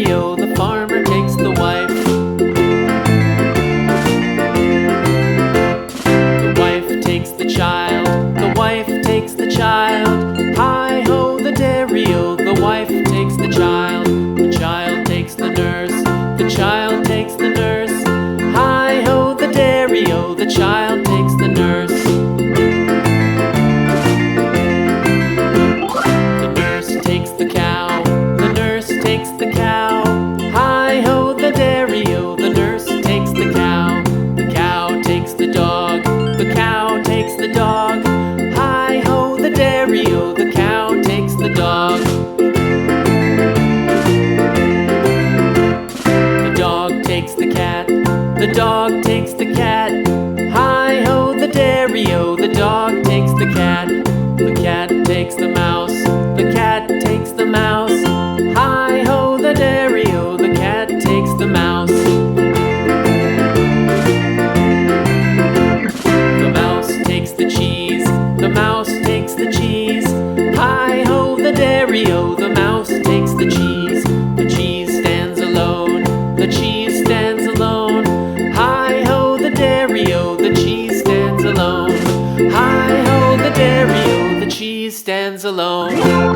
dairy-o, the farmer takes the wife. The wife takes the child, the wife takes the child. Hi-ho, the dairy-o, the wife takes the child. The child takes the nurse, the child takes the nurse. Hi-ho, the dairy-o, the child takes the nurse. The nurse takes the cow, the nurse takes the cow. Hi-ho, the dairy-o, the nurse takes the cow. The cow takes the dog, the cow takes the dog. Hi-ho, the dairy-o, the cow takes the dog. The dog takes the cat, the dog takes the cat. Hi-ho, the dairy-o, the dog takes the cat. The cat takes the mouse, the cat takes the mouse. Hi-ho, the dairy-o, the cat takes the mouse. The mouse takes the cheese, the mouse takes the cheese. Hi-ho, the dairy-o, the mouse takes the cheese. The cheese stands alone, the cheese stands alone. Hi-ho, the dairy-o, the cheese stands alone. Hi-ho, the dairy-o, the cheese stands alone.